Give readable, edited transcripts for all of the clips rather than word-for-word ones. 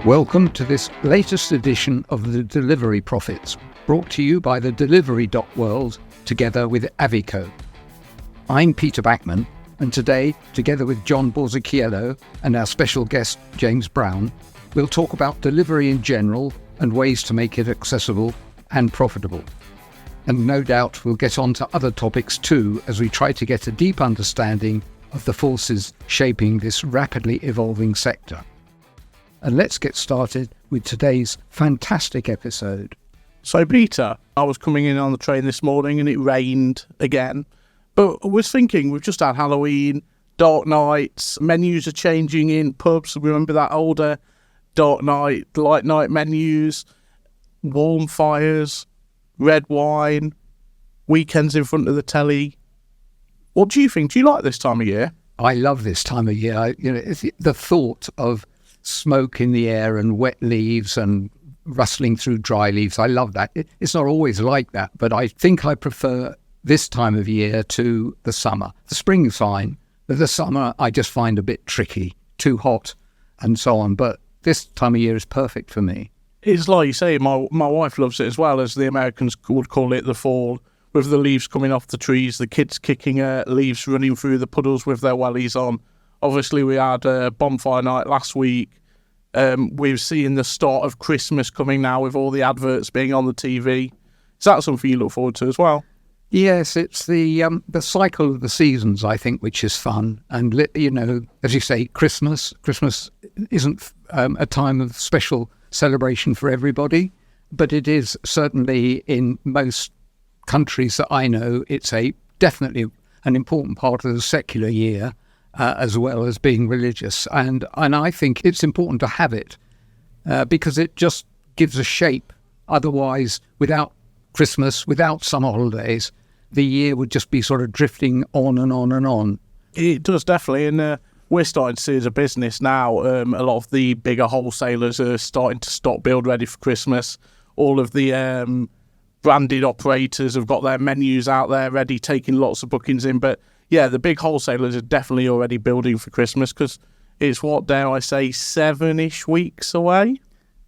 Welcome to this latest edition of the Delivery Profits, brought to you by the Delivery World, together with Avico. I'm Peter Backman, and today, together with John Borzicchiello and our special guest, James Brown, we'll talk about delivery in general and ways to make it accessible and profitable. And no doubt we'll get on to other topics too, as we try to get a deep understanding of the forces shaping this rapidly evolving sector. And let's get started with today's fantastic episode. So, Peter, I was coming in on the train this morning and it rained again. But I was thinking, we've just had Halloween, dark nights, menus are changing in pubs. Remember that older dark night, light night menus, warm fires, red wine, weekends in front of the telly. What do you think? Do you like this time of year? I love this time of year. It's the thought of smoke in the air and wet leaves and rustling through dry leaves. I love that. It's not always like that, but I think I prefer this time of year to the summer. The spring's fine, but the summer I just find a bit tricky, too hot and so on. But this time of year is perfect for me. It's like you say, my wife loves it as well, as the Americans would call it, the fall, with the leaves coming off the trees, the kids kicking leaves running through the puddles with their wellies on. Obviously, we had a bonfire night last week. We've seen the start of Christmas coming now with all the adverts being on the TV. Is that something you look forward to as well? Yes, it's the cycle of the seasons, I think, which is fun. And, as you say, Christmas isn't a time of special celebration for everybody, but it is certainly in most countries that I know, it's definitely an important part of the secular year. As well as being religious. And I think it's important to have it because it just gives a shape. Otherwise, without Christmas, without summer holidays, the year would just be sort of drifting on and on and on. It does, definitely. And we're starting to see as a business now, a lot of the bigger wholesalers are starting to stock build ready for Christmas. All of the branded operators have got their menus out there ready, taking lots of bookings in. But yeah, the big wholesalers are definitely already building for Christmas because it's, what dare I say, 7-ish weeks away?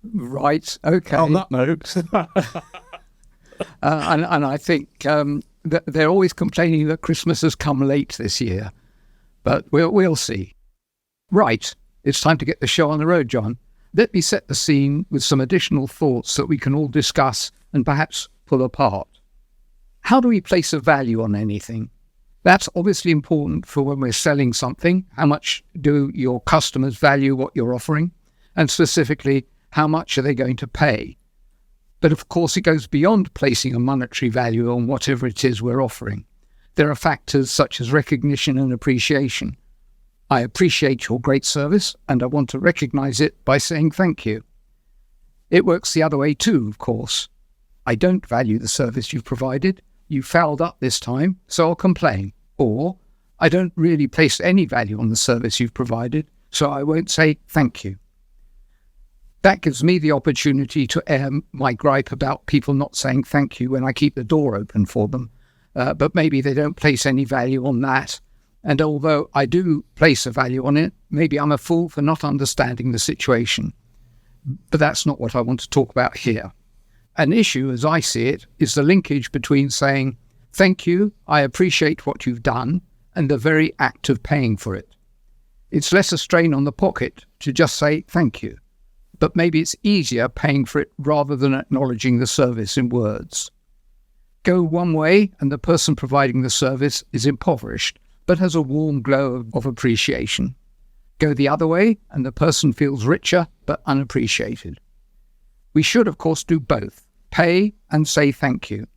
Right, okay. On that note. and I think that they're always complaining that Christmas has come late this year. But we'll see. Right, it's time to get the show on the road, John. Let me set the scene with some additional thoughts that we can all discuss and perhaps pull apart. How do we place a value on anything? That's obviously important for when we're selling something. How much do your customers value what you're offering? And specifically, how much are they going to pay? But of course, it goes beyond placing a monetary value on whatever it is we're offering. There are factors such as recognition and appreciation. I appreciate your great service, and I want to recognize it by saying thank you. It works the other way too, of course. I don't value the service you've provided. You fouled up this time, so I'll complain. Or, I don't really place any value on the service you've provided, so I won't say thank you. That gives me the opportunity to air my gripe about people not saying thank you when I keep the door open for them. But maybe they don't place any value on that. And although I do place a value on it, maybe I'm a fool for not understanding the situation. But that's not what I want to talk about here. An issue, as I see it, is the linkage between saying, thank you, I appreciate what you've done, and the very act of paying for it. It's less a strain on the pocket to just say thank you, but maybe it's easier paying for it rather than acknowledging the service in words. Go one way and the person providing the service is impoverished, but has a warm glow of appreciation. Go the other way and the person feels richer, but unappreciated. We should, of course, do both. Pay and say thank you.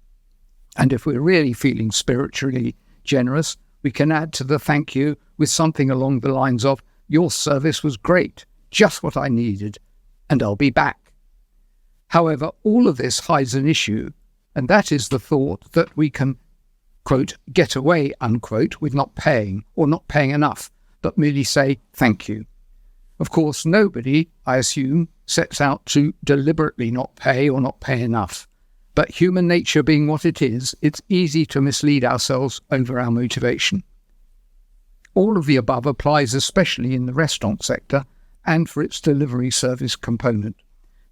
And if we're really feeling spiritually generous, we can add to the thank you with something along the lines of, your service was great, just what I needed, and I'll be back. However, all of this hides an issue, and that is the thought that we can, quote, get away, unquote, with not paying or not paying enough, but merely say thank you. Of course, nobody, I assume, sets out to deliberately not pay or not pay enough. But human nature being what it is, it's easy to mislead ourselves over our motivation. All of the above applies especially in the restaurant sector, and for its delivery service component.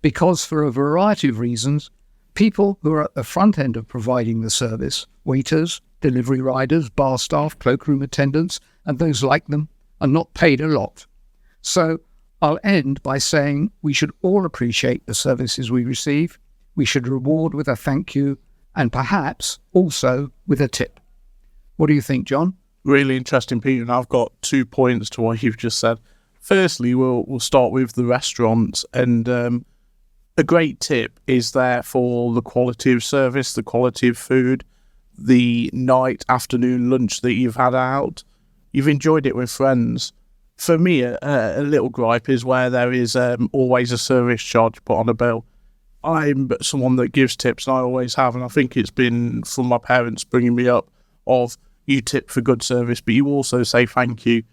Because for a variety of reasons, people who are at the front end of providing the service, waiters, delivery riders, bar staff, cloakroom attendants, and those like them, are not paid a lot. So I'll end by saying we should all appreciate the services we receive. We should reward with a thank you, and perhaps also with a tip. What do you think, John? Really interesting, Peter, and I've got 2 points to what you've just said. Firstly, we'll start with the restaurants, and a great tip is there for the quality of service, the quality of food, the night, afternoon, lunch that you've had out. You've enjoyed it with friends. For me, a little gripe is where there is always a service charge put on a bill. I'm someone that gives tips, and I always have, and I think it's been from my parents bringing me up of you tip for good service, but you also say thank you.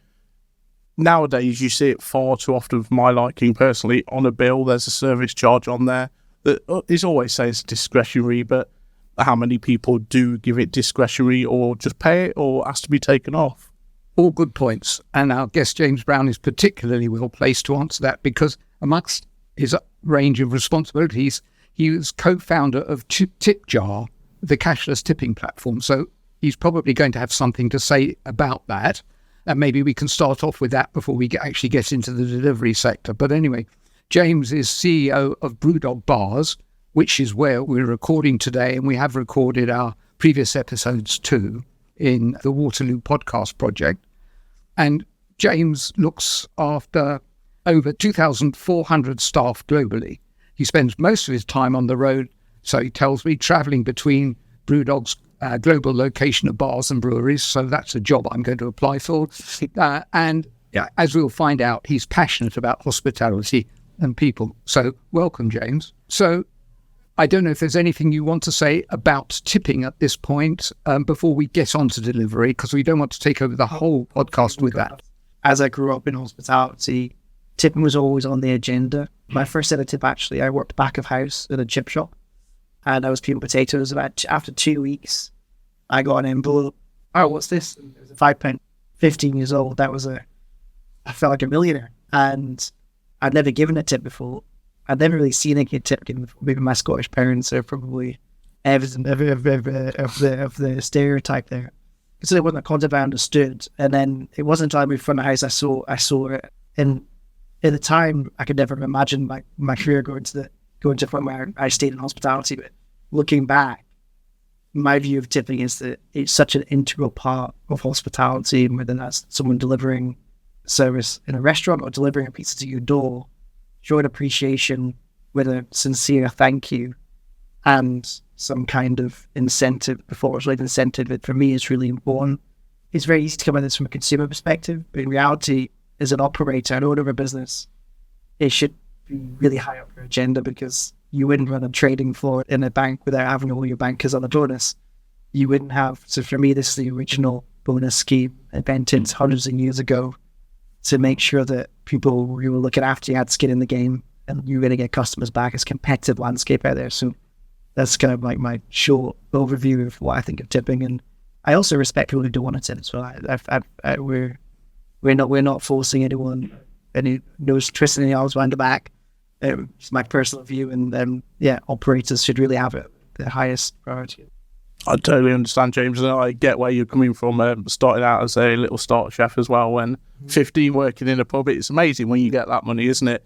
Nowadays, you see it far too often for my liking personally. On a bill, there's a service charge on there that is always says discretionary, but how many people do give it discretionary or just pay it or ask to be taken off? All good points. And our guest James Brown is particularly well placed to answer that because amongst his range of responsibilities, he was co-founder of TiPJAR, the cashless tipping platform. So he's probably going to have something to say about that. And maybe we can start off with that before we actually get into the delivery sector. But anyway, James is CEO of BrewDog Bars, which is where we're recording today. And we have recorded our previous episodes too in the Waterloo podcast project. And James looks after over 2,400 staff globally. He spends most of his time on the road, so he tells me, traveling between BrewDog's global location of bars and breweries. So that's a job I'm going to apply for. And yeah, as we'll find out, he's passionate about hospitality and people. So welcome, James. So I don't know if there's anything you want to say about tipping at this point before we get on to delivery, because we don't want to take over the whole podcast with that. As I grew up in hospitality, tipping was always on the agenda. My first set of tip, actually, I worked back of house at a chip shop, and I was peeling potatoes. After 2 weeks, I got an envelope. Oh, what's this? It was a £5. 15 years old. I felt like a millionaire, and I'd never given a tip before. I'd never really seen a kid tip given before. Maybe my Scottish parents are probably evident of the stereotype there. So it wasn't a concept I understood. And then it wasn't until I moved from the house I saw it. And at the time, I could never have imagined my career going to the point where I stayed in hospitality. But looking back, my view of tipping is that it's such an integral part of hospitality, and whether that's someone delivering service in a restaurant or delivering a pizza to your door, showing appreciation with a sincere thank you and some kind of incentive, performance-related incentive, that for me is really important. It's very easy to come at this from a consumer perspective, but in reality, as an operator, an owner of a business, it should be really high up your agenda, because you wouldn't run a trading floor in a bank without having all your bankers on a bonus. You wouldn't have. So for me, this is the original bonus scheme invented hundreds of years ago to make sure that people who were looking after you had skin in the game, and you're going to get customers back. It's a competitive landscape out there. So that's kind of like my short overview of what I think of tipping. And I also respect people who don't want to tip. So we're not forcing anyone, no twisting any arms behind the back. It's my personal view, and operators should really have it the highest priority. I totally understand, James, and I get where you're coming from. Starting out as a little starter chef as well, when 15 working in a pub, it's amazing when you get that money, isn't it?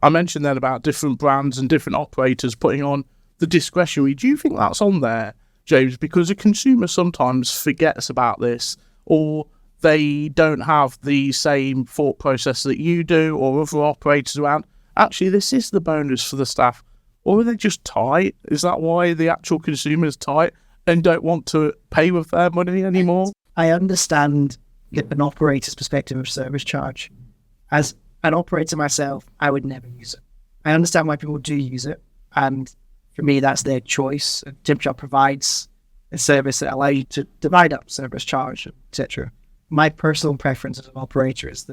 I mentioned then about different brands and different operators putting on the discretionary. Do you think that's on there, James? Because a consumer sometimes forgets about this, or they don't have the same thought process that you do or other operators around. Actually, this is the bonus for the staff. Or are they just tight? Is that why the actual consumer is tight and don't want to pay with their money anymore? I understand an operator's perspective of service charge. As an operator myself, I would never use it. I understand why people do use it, and for me, that's their choice. TiPJAR provides a service that allows you to divide up service charge, etc. My personal preference as an operator is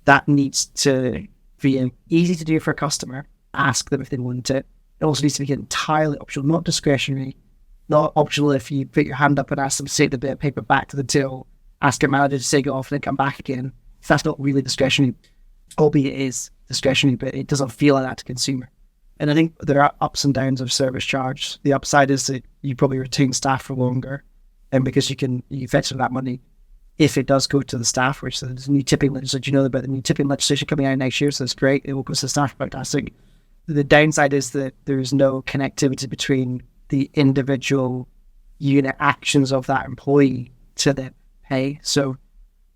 that needs to be easy to do for a customer. Ask them if they want it. It also needs to be entirely optional, not discretionary. Not optional if you put your hand up and ask them to take the bit of paper back to the till, ask your manager to take it off and then come back again. If that's not really discretionary. albeit it is discretionary, but it doesn't feel like that to consumer. And I think there are ups and downs of service charge. The upside is that you probably retain staff for longer, and because you fetch that money if it does go to the staff, which there's new tipping legislation. You know about the new tipping legislation coming out next year, so it's great. It will go to the staff, fantastic. The downside is that there's no connectivity between the individual unit actions of that employee to their pay. So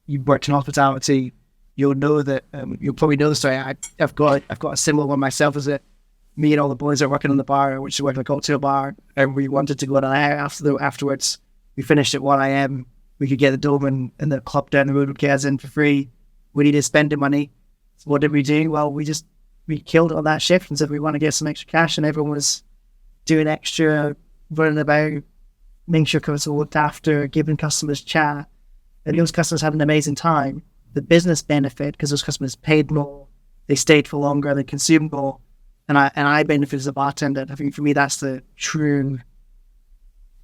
you worked in hospitality, you'll know that you'll probably know the story. I've got a similar one myself. Is that me and all the boys are working on the bar, which is working a cocktail bar, and we wanted to go on afterwards. We finished at 1 a.m. We could get the doorman and the club down the road would get us in for free. We needed spending money. So what did we do? Well, we killed it on that shift and said we want to get some extra cash, and everyone was doing extra, running about, making sure customers were looked after, giving customers chat, and those customers had an amazing time. The business benefit, because those customers paid more, they stayed for longer, they consumed more, and I benefit as a bartender. I think for me that's the true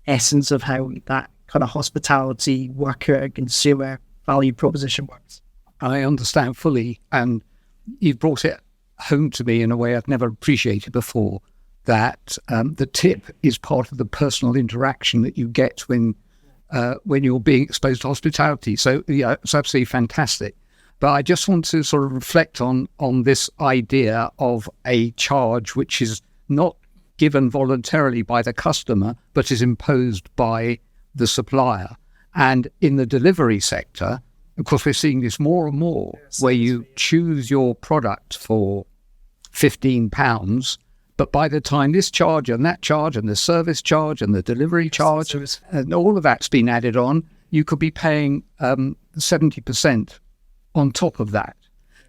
essence of how that kind of hospitality worker consumer value proposition works. I understand fully, and you've brought it home to me in a way I've never appreciated before, that the tip is part of the personal interaction that you get when you're being exposed to hospitality. So yeah, it's absolutely fantastic. But I just want to sort of reflect on this idea of a charge which is not given voluntarily by the customer, but is imposed by the supplier. And in the delivery sector, of course, we're seeing this more and more, where you choose your product for £15, but by the time this charge and that charge and the service charge and the delivery charge and all of that's been added on, you could be paying 70% on top of that.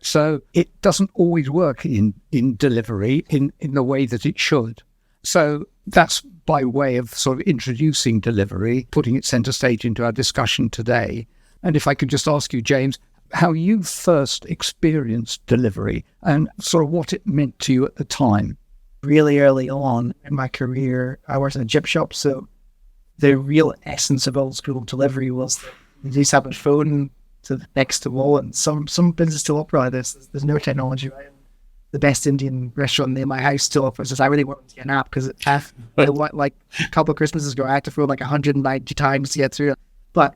So it doesn't always work in delivery in the way that it should. So that's by way of sort of introducing delivery, putting it centre stage into our discussion today. And if I could just ask you, James, how you first experienced delivery and sort of what it meant to you at the time. Really early on in my career, I worked in a chip shop, so the real essence of old school delivery was that you just have a phone next to the wall, and some businesses still operate this. There's no technology, right? The best Indian restaurant near my house still offers this. I really wanted to get an app because like a couple of Christmases ago, I had to phone like 190 times to get through it. But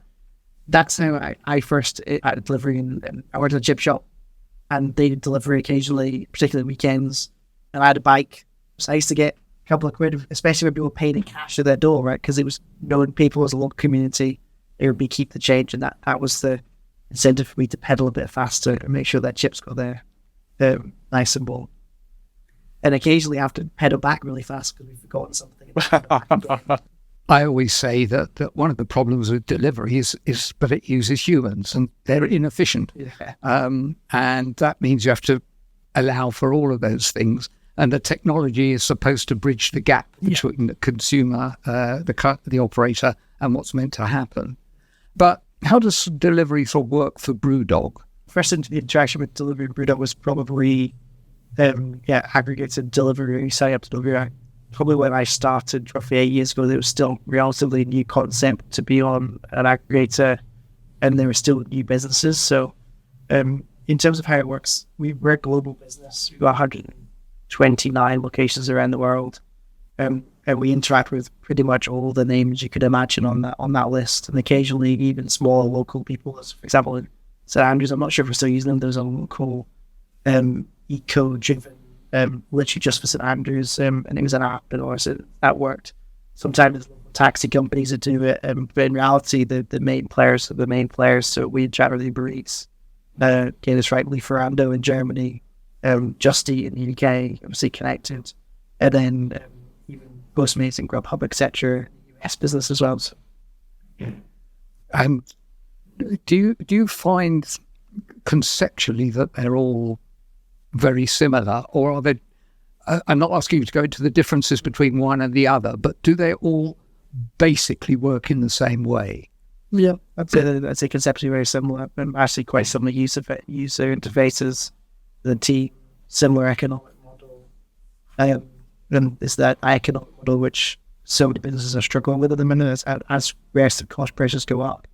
that's how I first had delivery, and I worked at a chip shop, and they did delivery occasionally, particularly weekends. And I had a bike, so I used to get a couple of quid, especially when people paid in cash at their door, right? Because it was knowing people as a local community, it would be keep the change, and that was the incentive for me to pedal a bit faster and make sure that chips got there nice and warm. And occasionally I have to pedal back really fast because we've forgotten something. I always say that one of the problems with delivery is that it uses humans and they're inefficient. Yeah. And that means you have to allow for all of those things. And the technology is supposed to bridge the gap between the consumer, the operator, and what's meant to happen. But how does delivery sort of work for BrewDog? First interaction with delivery and BrewDog was probably aggregated delivery, signing up to delivery. Probably when I started roughly 8 years ago, there was still relatively new concept to be on an aggregator, and there were still new businesses. So in terms of how it works, we're a global business. We've got 129 locations around the world, and we interact with pretty much all the names you could imagine on that list, and occasionally even smaller local people. As for example, in St Andrews, I'm not sure if we're still using them. There's a local eco-driven, literally just for St Andrews, and it was an app, and also that worked. Sometimes there's taxi companies that do it, but in reality, the main players are the main players. So we interact with Uber Eats, get this right, Lieferando in Germany, Just Eat in the UK, obviously connected, and then even Postmates and Grubhub, etc. US business as well. So. Do you find conceptually that they're all very similar, or are they? I'm not asking you to go into the differences between one and the other, but do they all basically work in the same way? Yeah, I'd say conceptually very similar, and actually quite similar user interfaces. The team, similar economic model, and it's that economic model which so many businesses are struggling with at the minute as rest of cost pressures go up.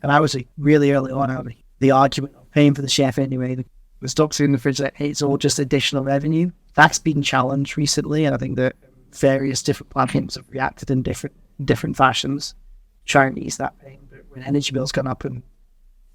And I was really early on, the argument of paying for the chef anyway. the stock sitting in the fridge, that it's all just additional revenue. That's been challenged recently, and I think that various different platforms have reacted in different fashions, trying to ease that pain. But when energy bills gone up and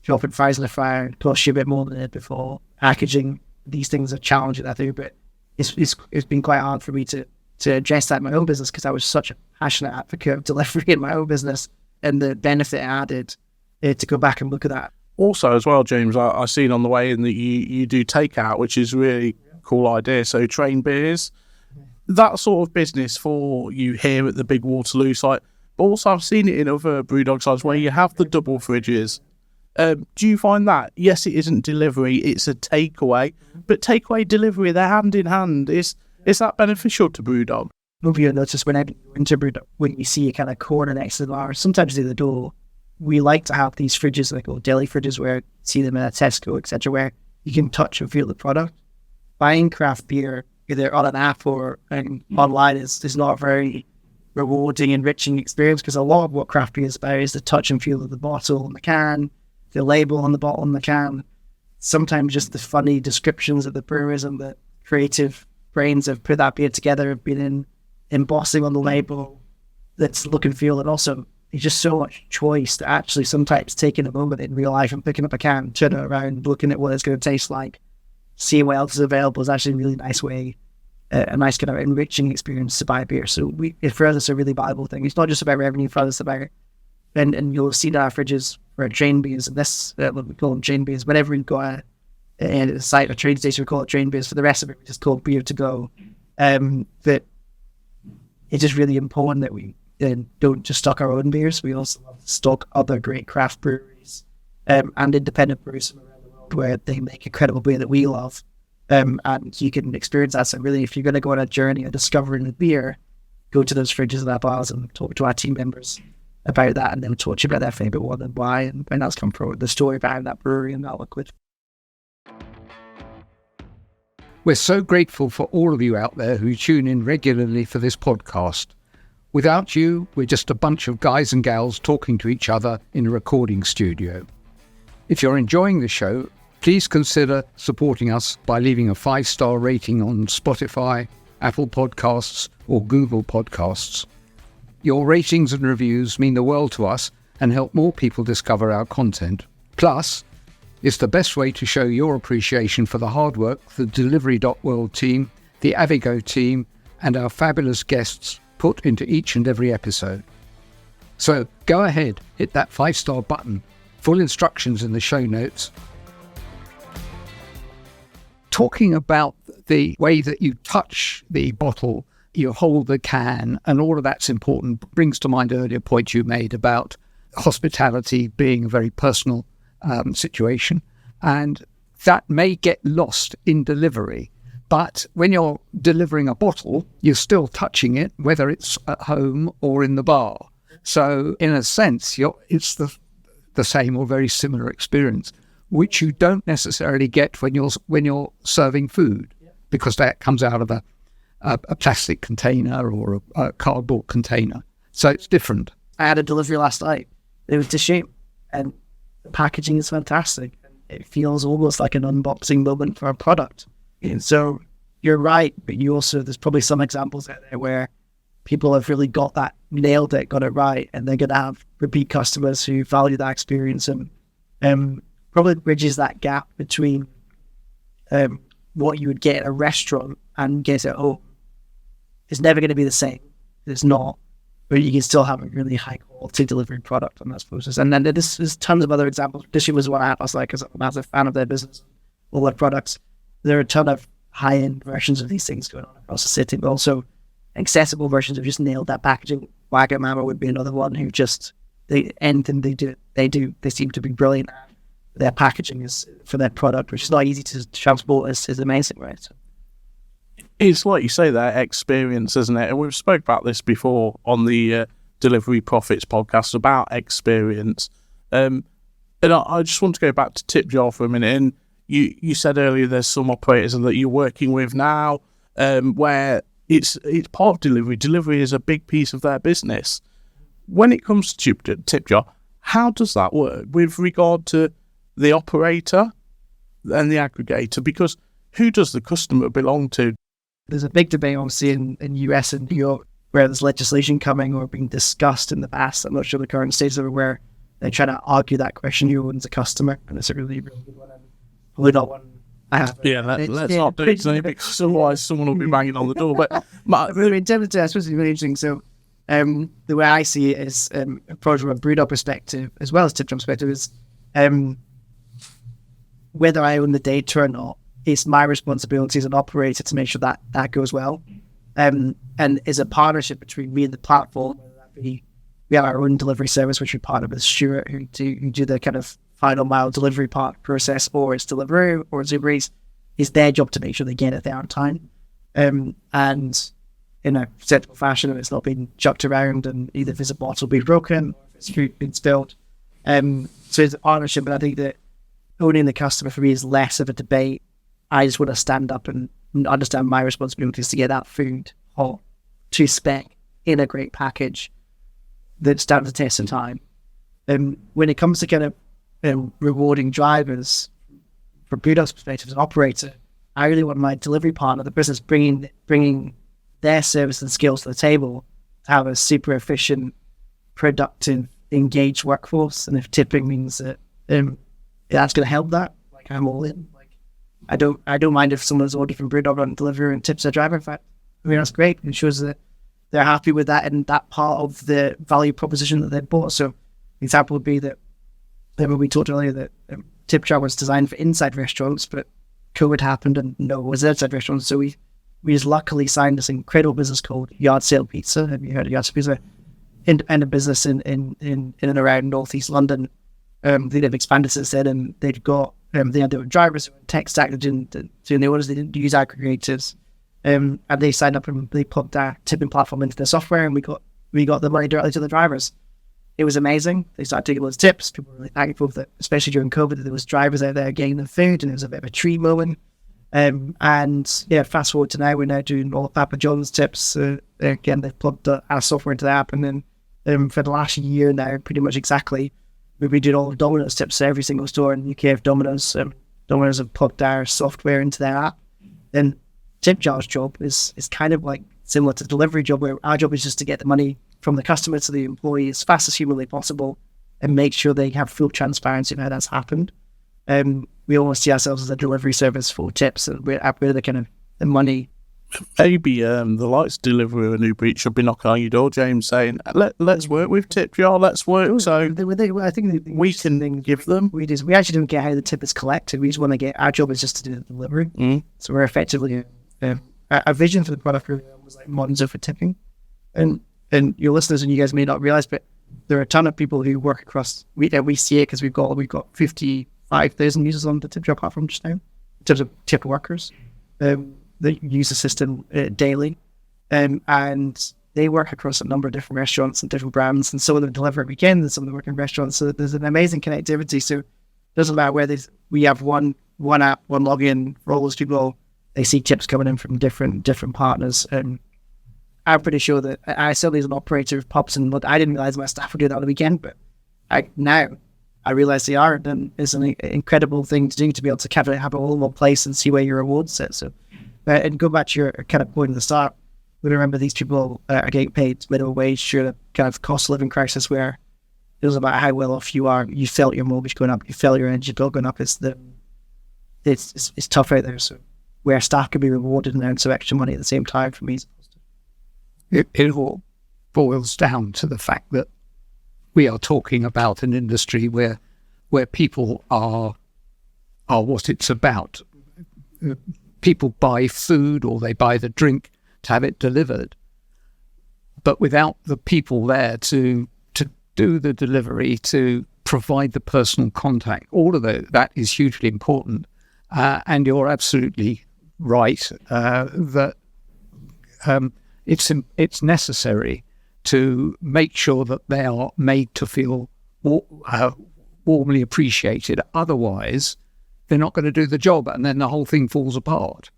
dropping fries in the fryer cost you a bit more than it did before, packaging, these things are challenging, I think. But it's been quite hard for me to address that in my own business, because I was such a passionate advocate of delivery in my own business, and the benefit it added to go back and look at that. Also, as well, James, I seen on the way in that you do takeout, which is really cool idea. So train beers, that sort of business for you here at the big Waterloo site. But also, I've seen it in other BrewDog sites where you have the double fridges. Do you find that? Yes, it isn't delivery; it's a takeaway. But takeaway, delivery, they're hand in hand. Is that beneficial to BrewDog? Maybe you'll notice when I go into BrewDog, when you see a kind of corner next to the bar, sometimes near the door, we like to have these fridges, like old deli fridges, where you see them at Tesco, etc., where you can touch and feel the product. Buying craft beer, either on an app or online, is not a very rewarding, enriching experience, because a lot of what craft beer is about is the touch and feel of the bottle and the can, the label on the bottle and the can. Sometimes just the funny descriptions of the brewers and the creative brains have put that beer together have been in embossing on the label that's look and feel, and also there's just so much choice that actually sometimes taking a moment in real life and picking up a can, turning it around, looking at what it's going to taste like, seeing what else is available is actually a really nice way, a nice kind of enriching experience to buy beer. So for us, it's a really valuable thing. It's not just about revenue for us, it's about, and you'll see that our fridges for train beers, and this, what we call them train beers, whenever we've got a site or train station, we call it train beers. For the rest of it, we just call it beer to go. That it's just really important that we don't just stock our own beers. We also love to stock other great craft breweries and independent breweries from around the world where they make incredible beer that we love. And you can experience that. So really, if you're going to go on a journey of discovering a beer, go to those fridges and our bars and talk to our team members about that, and then talk to you about their favourite one and why, and that's come from the story behind that brewery and that liquid. We're so grateful for all of you out there who tune in regularly for this podcast. Without you, we're just a bunch of guys and gals talking to each other in a recording studio. If you're enjoying the show, please consider supporting us by leaving a 5-star rating on Spotify, Apple Podcasts, or Google Podcasts. Your ratings and reviews mean the world to us and help more people discover our content. Plus, it's the best way to show your appreciation for the hard work the Delivery.World team, the Avigo team, and our fabulous guests put into each and every episode. So go ahead, hit that 5-star button. Full instructions in the show notes. Talking about the way that you touch the bottle, you hold the can, and all of that's important, brings to mind an earlier point you made about hospitality being a very personal situation, and that may get lost in delivery. But when you're delivering a bottle, you're still touching it, whether it's at home or in the bar. So in a sense, it's the same or very similar experience, which you don't necessarily get when you're serving food, because that comes out of a plastic container or a cardboard container. So it's different. I had a delivery last night. It was to shame, and the packaging is fantastic. It feels almost like an unboxing moment for a product. And so you're right, but there's probably some examples out there where people have really got it right, and they're going to have repeat customers who value that experience, and probably bridges that gap between what you would get at a restaurant and get at home. It's never going to be the same. It's not, but you can still have a really high quality delivery product on that process. And then there's tons of other examples. This was one I was like, because I'm a massive fan of their business, all their products. There are a ton of high-end versions of these things going on across the city, but also accessible versions have just nailed that packaging. Wagamama would be another one who anything they seem to be brilliant at. Their packaging is for their product, which is not easy to transport, is amazing, right? So. It's like you say, that experience, isn't it? And we've spoke about this before on the Delivery Profits podcast about experience. And I just want to go back to TiPJAR for a minute. And you said earlier there's some operators that you're working with now where it's part of delivery. Delivery is a big piece of their business. When it comes to TiPJAR, how does that work with regard to the operator, and the aggregator, because who does the customer belong to? There's a big debate, obviously, in US and New York, where there's legislation coming or being discussed in the past. I'm not sure the current state of it, where they're trying to argue that question, who owns a customer, and it's a really, really good one. And probably not one I have. Let's not do it today, because otherwise someone will be banging on the door. But in terms of I suppose it's really interesting. So the way I see it is, approach from a BrewDog perspective, as well as TiPJAR perspective, is whether I own the data or not, it's my responsibility as an operator to make sure that that goes well. And is a partnership between me and the platform, whether that be, we have our own delivery service, which we partner with Stuart, who do the kind of final mile delivery process, or it's Deliveroo or it's Uber Eats. It's their job to make sure they get it there on time. And in a sensible fashion, and it's not being chucked around, and either if it's a bottle being broken or if it's food being spilled. So it's a partnership, but I think that owning the customer for me is less of a debate. I just want to stand up and understand my responsibility is to get that food hot, to spec, in a great package that stands the test of time. When it comes to kind of rewarding drivers, from BrewDog's perspective as an operator, I really want my delivery partner, the business, bringing their service and skills to the table to have a super efficient, productive, engaged workforce. And if tipping means that that's going to help that, like, I'm all in. I don't mind if someone's ordered from BrewDog on delivery and tips their driver. In fact, I mean, that's great. It shows that they're happy with that and that part of the value proposition that they bought. So, an example would be that when we talked earlier that TiPJAR was designed for inside restaurants, but COVID happened and no, it was outside restaurants. So we just luckily signed this incredible business called Yard Sale Pizza. Have you heard of Yard Sale Pizza? Independent business in and around northeast London. They've expanded since then, and they've got they had their own drivers, tech stack, they didn't do the orders, they didn't use aggregators, and they signed up and they put their tipping platform into their software, and we got the money directly to the drivers. It was amazing. They started taking loads of tips. People were really thankful that, especially during COVID, that there was drivers out there getting the food, and it was a bit of a treat moment. And yeah, fast forward to now, we're now doing all of Papa John's tips. Again, they've plugged our software into the app, and then for the last year now, pretty much exactly, we've been doing all of Domino's tips. Every single store in the UK of Domino's. Domino's have plugged our software into their app. Then TiPJAR's job is kind of like similar to the delivery job, where our job is just to get the money from the customer to the employee as fast as humanly possible and make sure they have full transparency of how that's happened. We almost see ourselves as a delivery service for tips, and we're the kind of the money. Maybe the likes of Deliveroo and Uber Eats should be knocking on your door, James, saying, let's work with TiPJAR, let's work. So I think we can give them. We actually don't get how the tip is collected. We just want to get, our job is just to do the delivery. So we're effectively, our vision for the product really was like Monzo for tipping. And your listeners and you guys may not realize, but there are a ton of people who work across, we see it because we've got 55,000 users on the TiPJAR platform just now, in terms of tip workers. They use the system daily, and they work across a number of different restaurants and different brands, and some of them deliver at weekends and some of them work in restaurants. So there's an amazing connectivity. So it doesn't matter where we have one app, one login for all those people. They see tips coming in from different partners. I'm pretty sure that I certainly, as an operator of pubs, and I didn't realize my staff would do that on the weekend, but now I realize they are, and it's an incredible thing to do, to be able to kind of have it all in one place and see where your rewards sit. So. And go back to your kind of point at the start, we remember these people are getting paid minimum wage during a kind of cost of living crisis, where it doesn't matter how well off you are, you felt your mortgage going up, you felt your energy bill going up. It's tough out there. So where staff can be rewarded and earn some extra money at the same time, for me, it all boils down to the fact that we are talking about an industry where people are what it's about. People buy food or they buy the drink to have it delivered, but without the people there to do the delivery, to provide the personal contact, all of that is hugely important. And you're absolutely right that it's necessary to make sure that they are made to feel warmly appreciated. Otherwise, they're not going to do the job, and then the whole thing falls apart.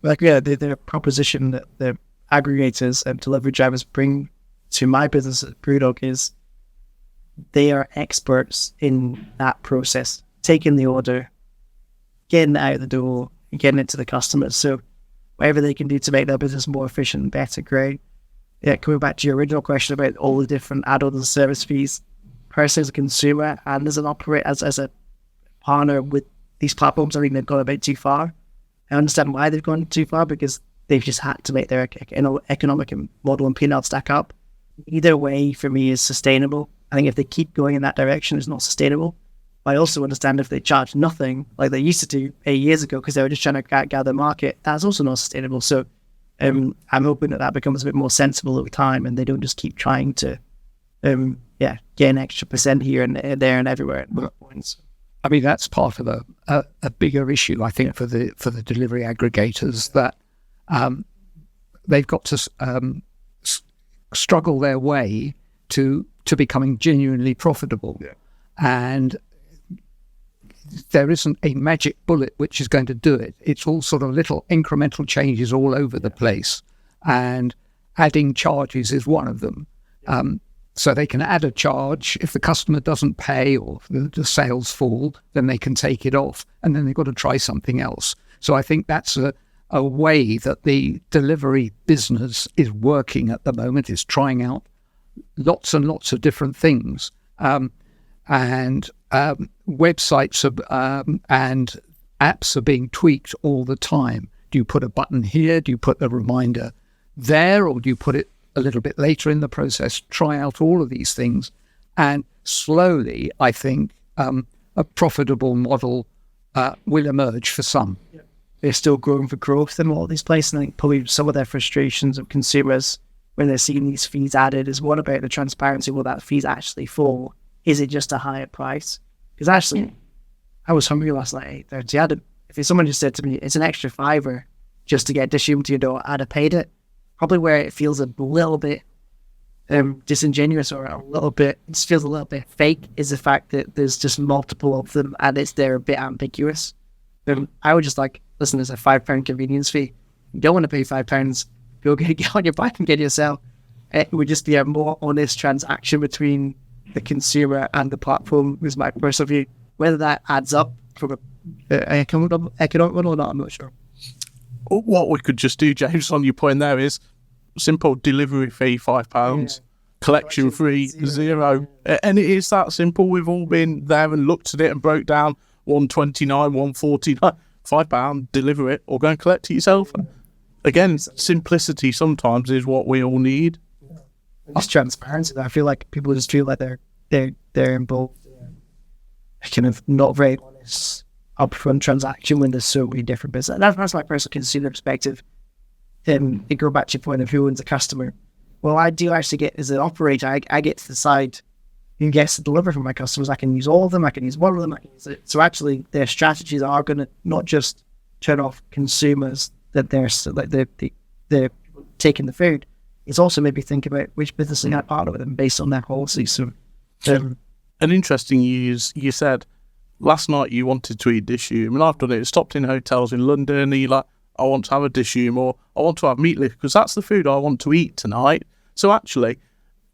Like, yeah, the proposition that the aggregators and delivery drivers bring to my business at BrewDog is they are experts in that process. taking the order, getting it out of the door, and getting it to the customers. So whatever they can do to make their business more efficient and better, great. Yeah, coming back to your original question about all the different add-ons and service fees, personally as a consumer and as an operator, as a partner with these platforms, I think they've gone a bit too far. I understand why they've gone too far, because they've just had to make their economic model and P&L stack up. Either way, for me, is sustainable. I think if they keep going in that direction, it's not sustainable. But I also understand if they charge nothing, like they used to do 8 years ago, because they were just trying to gather market, that's also not sustainable. So I'm hoping that becomes a bit more sensible over time, and they don't just keep trying to, get an extra % here and there and everywhere at both points. I mean, that's part of a bigger issue, I think, for the delivery aggregators, that they've got to struggle their way to becoming genuinely profitable. Yeah. And there isn't a magic bullet which is going to do it. It's all sort of little incremental changes all over the place, and adding charges is one of them. So they can add a charge. If the customer doesn't pay or the sales fall, then they can take it off, and then they've got to try something else. So I think that's a way that the delivery business is working at the moment, is trying out lots and lots of different things. And websites and apps are being tweaked all the time. Do you put a button here? Do you put a reminder there? Or do you put it a little bit later in the process? Try out all of these things. And slowly, I think, a profitable model will emerge for some. Yeah. They're still growing for growth in a lot of these places. And I think probably some of their frustrations of consumers when they're seeing these fees added is one about the transparency. Will that fees actually for? Is it just a higher price? Because actually, I was hungry last night at 8:30. If someone just said to me, it's an extra $5 just to get a dish to your door, I'd have paid it. Probably where it feels a little bit disingenuous, or it feels a little bit fake, is the fact that there's just multiple of them and they're a bit ambiguous. I would just listen, there's a £5 convenience fee. You don't want to pay £5, go get on your bike and get it yourself. It would just be a more honest transaction between the consumer and the platform, is my personal view. Whether that adds up from an economic model or not, I'm not sure. What we could just do, James, on your point there, is simple delivery fee £5, collection fee zero. And it is that simple. We've all been there and looked at it and broke down $129, $149, £5, deliver it, or go and collect it yourself. Again, simplicity sometimes is what we all need. It's transparency. I feel like people just feel like they're involved in a kind of not very honest upfront transaction when there's so many different businesses. That's my personal consumer perspective. It go back to your point of who owns the customer. Well, I do actually get, as an operator, I get to decide who gets to deliver for my customers. I can use all of them. I can use one of them. I can use it. So actually, their strategies are going to not just turn off consumers that they're taking the food. It's also maybe think about which business they got partner with them based on their policy. So, an interesting you said last night you wanted to eat dishoom, and I've done it. Stopped in hotels in London, and you're like, I want to have a dishoom, or I want to have meatloaf because that's the food I want to eat tonight. So actually,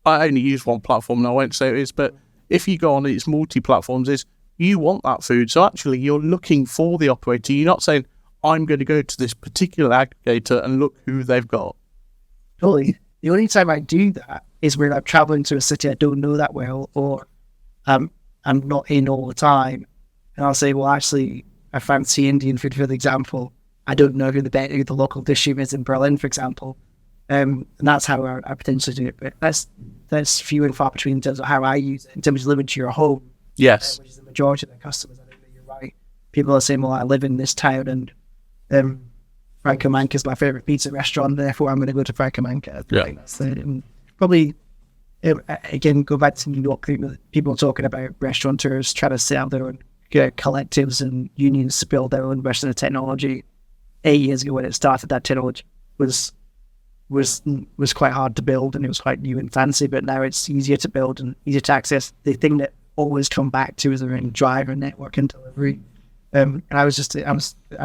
I only use one platform, and I won't say it is, but if you go on it's multi-platforms, is you want that food. So actually, you're looking for the operator. You're not saying, I'm going to go to this particular aggregator and look who they've got. Totally. The only time I do that is when I'm traveling to a city I don't know that well, or I'm not in all the time. And I'll say, well, actually, I fancy Indian food, for example. I don't know who the local dishoom is in Berlin, for example. And that's how I potentially do it. But that's few and far between in terms of how I use it, in terms of living to your home. Yes. Which is the majority of the customers. I think that you're right. People are saying, well, I live in this town and Franco Manca is my favourite pizza restaurant, therefore I'm going to go to Franco Manca. Yeah. Probably, again, go back to New York, people talking about restaurateurs trying to set up their own collectives and unions to build their own version of technology. 8 years ago when it started, that technology was quite hard to build, and it was quite new and fancy, but now it's easier to build and easier to access. The thing that always come back to is around driver network and delivery. And I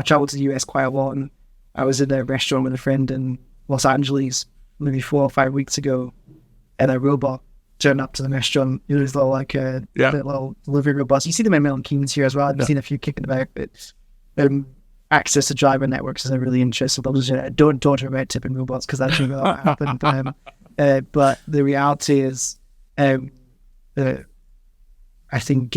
traveled to the US quite a lot, and I was in a restaurant with a friend in Los Angeles maybe 4 or 5 weeks ago, and a robot turn up to the restaurant. It was little like little delivery robots. You see them in Milton Keynes here as well. I've seen a few kicking about. But access to driver networks is a really interesting. Don't talk about tipping robots because that's not happen. But the reality is, I think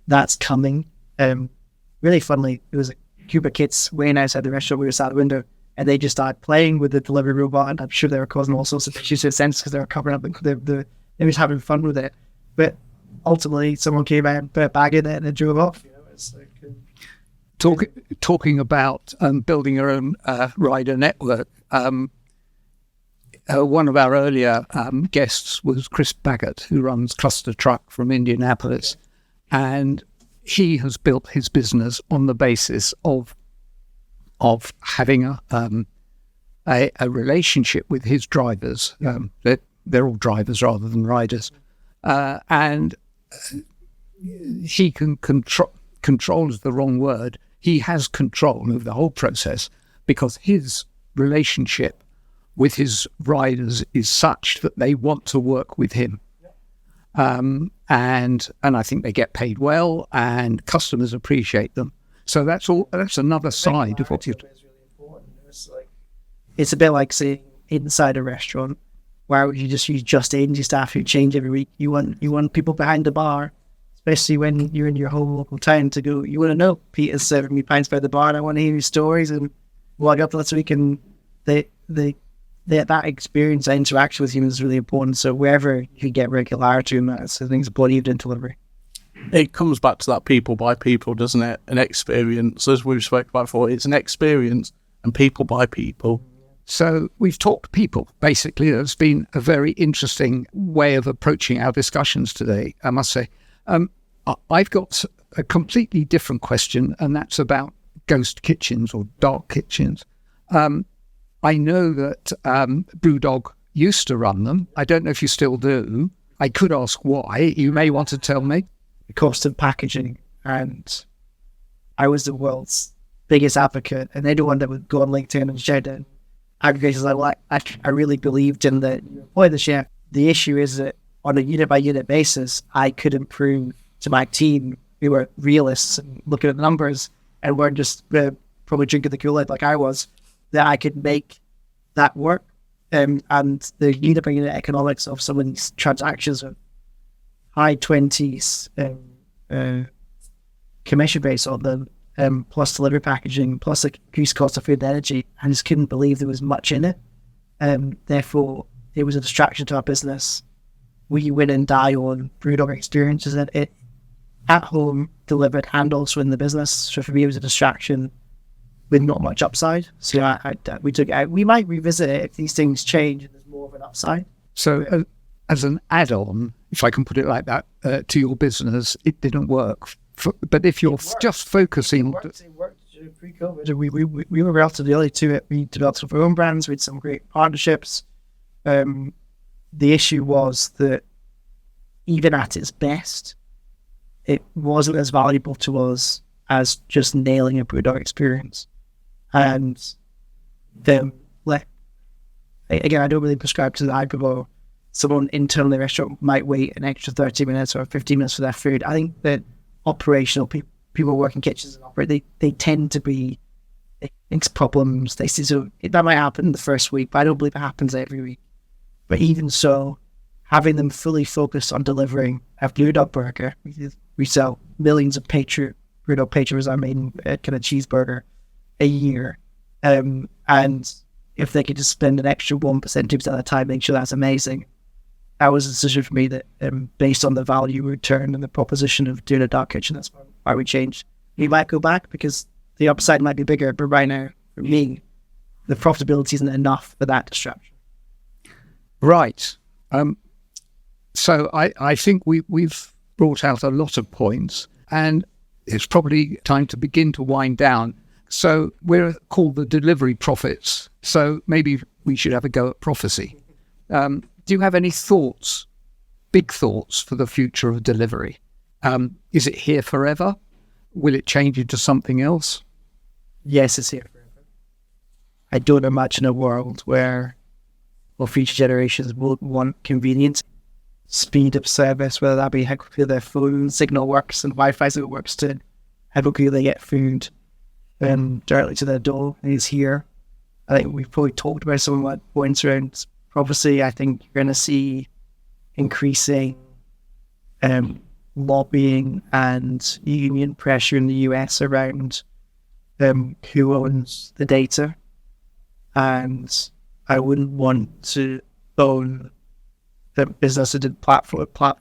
that's coming. Really funnily, it was a group of kids waiting outside the restaurant. We were sat at the window, and they just started playing with the delivery robot, and I'm sure they were causing all sorts of issues to the sense because they were covering up they were having fun with it. But ultimately, someone came out and put a bag in it and it drove off. It's like, talking about building your own rider network. One of our earlier guests was Chris Baggett, who runs Cluster Truck from Indianapolis, and he has built his business on the basis of having a relationship with his drivers. They're all drivers rather than riders, and he can control is the wrong word. He has control of the whole process because his relationship with his riders is such that they want to work with him. And I think they get paid well and customers appreciate them. So that's another side of what you do. It's a bit like saying inside a restaurant, why would you just use just agency staff who change every week? You want people behind the bar, especially when you're in your whole local town, to go, you want to know, Peter's serving me pints by the bar and I want to hear his stories and what I got last week. And that experience, that interaction with humans is really important. So wherever you get regularity in that, so things believed in delivery. It comes back to that people by people, doesn't it? An experience, as we've spoken about before, it's an experience and people by people. So we've talked people, basically. It's been a very interesting way of approaching our discussions today, I must say. I've got a completely different question, and that's about ghost kitchens or dark kitchens. I know that BrewDog used to run them. I don't know if you still do. I could ask why. You may want to tell me. The cost of packaging, and I was the world's biggest advocate, and they're the one that would go on LinkedIn and share that. Aggregators I really believed in that you employ the chef. The issue is that on a unit by unit basis, I couldn't prove to my team, we were realists and looking at the numbers and weren't just probably drinking the Kool-Aid like I was, that I could make that work. And the unit by unit economics of some of these transactions are high 20s commission base on them. Plus delivery packaging, plus the increased cost of food and energy. I just couldn't believe there was much in it. Therefore, it was a distraction to our business. We win and die on BrewDog experiences that it at home delivered and also in the business. So for me, it was a distraction with not much upside. So we took it out. We might revisit it if these things change and there's more of an upside. So as an add-on, if I can put it like that, to your business, it didn't work. But if you're just focusing... It worked pre-COVID. We were relatively early to it. We developed some of our own brands. We had some great partnerships. The issue was that even at its best, it wasn't as valuable to us as just nailing a BrewDog experience. And then, again, I don't really prescribe to the hyperbole. Someone internally in the restaurant might wait an extra 30 minutes or 15 minutes for their food. I think that operational people work in kitchens and operate, they tend to be problems. They see, so that might happen the first week, but I don't believe it happens every week. But even so, having them fully focused on delivering a BrewDog burger, we sell millions of BrewDog Patriot is our main kind of cheeseburger a year, and if they could just spend an extra 1%, 2% of the time, make sure that's amazing. That was a decision for me that, based on the value return and the proposition of doing a dark kitchen, that's why we changed. We might go back because the upside might be bigger, but right now, for me, the profitability isn't enough for that distraction. Right. So I think we've brought out a lot of points, and it's probably time to begin to wind down. So we're called the delivery prophets. So maybe we should have a go at prophecy. Do you have any thoughts, big thoughts for the future of delivery? Is it here forever? Will it change into something else? Yes, it's here forever. I don't imagine a world where future generations will want convenience. speed of service, whether that be how quickly their phone signal works and Wi-Fi signal works to how quickly they get food directly to their door is here. I think we've probably talked about some of my points around prophecy. I think you're going to see increasing lobbying and union pressure in the US around who owns the data. And I wouldn't want to own the business that did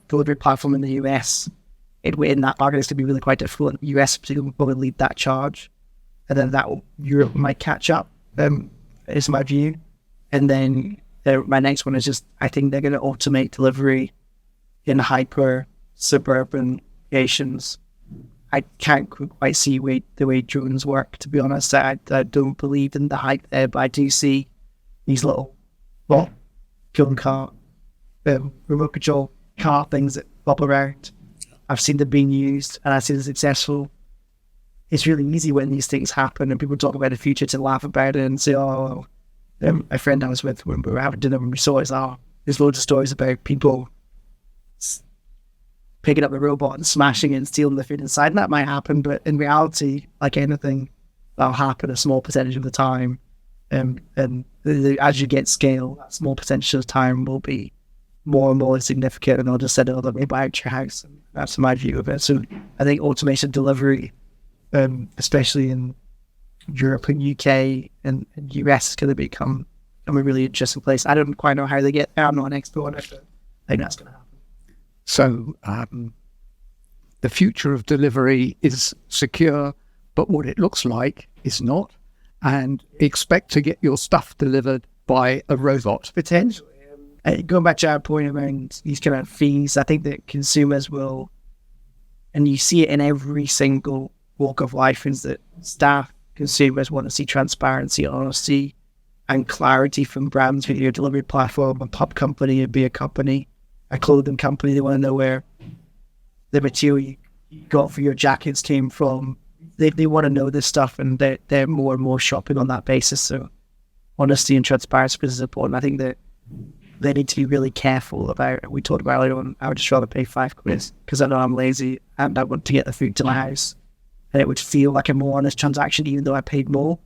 delivery platform in the US. In that market, it's going to be really quite difficult. The US particularly will probably lead that charge. And then Europe might catch up, is my view. And then my next one is just, I think they're going to automate delivery in hyper suburban locations. I can't quite see the way drones work, to be honest. I don't believe in the hype there, but I do see these little gun car, remote control car things that pop around. I've seen them being used and I've seen them successful. It's really easy when these things happen and people talk about the future to laugh about it and say, oh, my friend I was with when we were having dinner when we saw it, there's loads of stories about people picking up the robot and smashing it and stealing the food inside. And that might happen, but in reality, like anything, that'll happen a small percentage of the time. And as you get scale, that small percentage of the time will be more and more significant, and they'll just send another robot out your house. And that's my view of it. So I think automation delivery, especially in Europe and UK and US, is going to become a really interesting place. I don't quite know how they get there. I'm not an expert on it, but I think that's going to happen. So the future of delivery is secure, but what it looks like is not. And expect to get your stuff delivered by a robot. Potentially. Going back to our point around these kind of fees, I think that consumers will, and you see it in every single walk of life, is that staff, consumers want to see transparency, honesty, and clarity from brands. Whether you're a delivery platform, a pub company, a beer company, a clothing company, they want to know where the material you got for your jackets came from. They want to know this stuff, and they're more and more shopping on that basis. So honesty and transparency is important. I think that they need to be really careful about, we talked about earlier on, I would just rather pay £5 because I know I'm lazy and I want to get the food to my house. And it would feel like a more honest transaction, even though I paid more.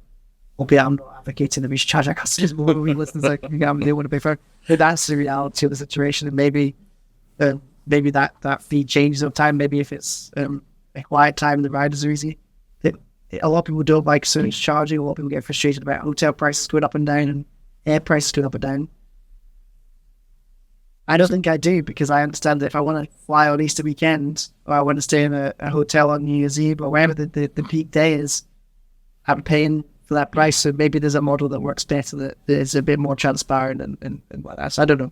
Albeit I'm not advocating that we should charge our customers more when we listen to like, they want to pay for it. But that's the reality of the situation. And maybe that fee changes over time. Maybe if it's a quiet time, the riders are easy. A lot of people don't like surge charging. A lot of people get frustrated about hotel prices going up and down and air prices going up and down. I don't think I do, because I understand that if I want to fly on Easter weekend, or I want to stay in a hotel on New Year's Eve, or wherever the peak day is, I'm paying for that price. So maybe there's a model that works better, that is a bit more transparent and like that. So I don't know.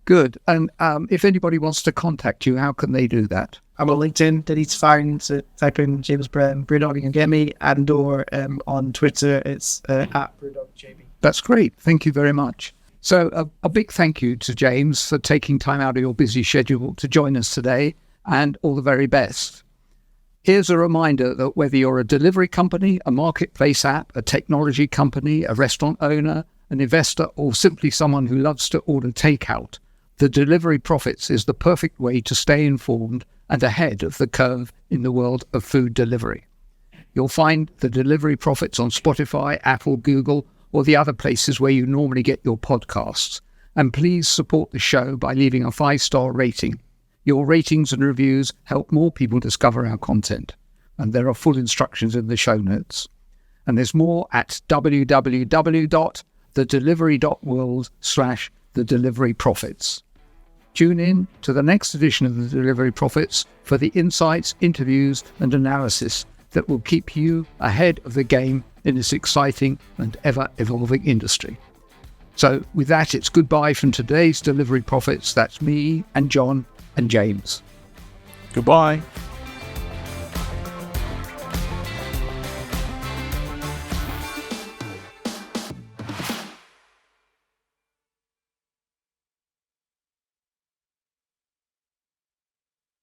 Good. And if anybody wants to contact you, how can they do that? I'm on LinkedIn, that it's fine to type in James BrewDog, you can get me, and or on Twitter, it's at BrewDogJB. That's great. Thank you very much. So a big thank you to James for taking time out of your busy schedule to join us today, and all the very best. Here's a reminder that whether you're a delivery company, a marketplace app, a technology company, a restaurant owner, an investor, or simply someone who loves to order takeout, the Delivery Profits is the perfect way to stay informed and ahead of the curve in the world of food delivery. You'll find the Delivery Profits on Spotify, Apple, Google, or the other places where you normally get your podcasts. And please support the show by leaving a 5-star rating. Your ratings and reviews help more people discover our content. And there are full instructions in the show notes. And there's more at www.thedelivery.world/thedeliveryprofits. Tune in to the next edition of the Delivery Profits for the insights, interviews, and analysis that will keep you ahead of the game in this exciting and ever-evolving industry. So with that, it's goodbye from today's Delivery Profits. That's me and John and James. Goodbye.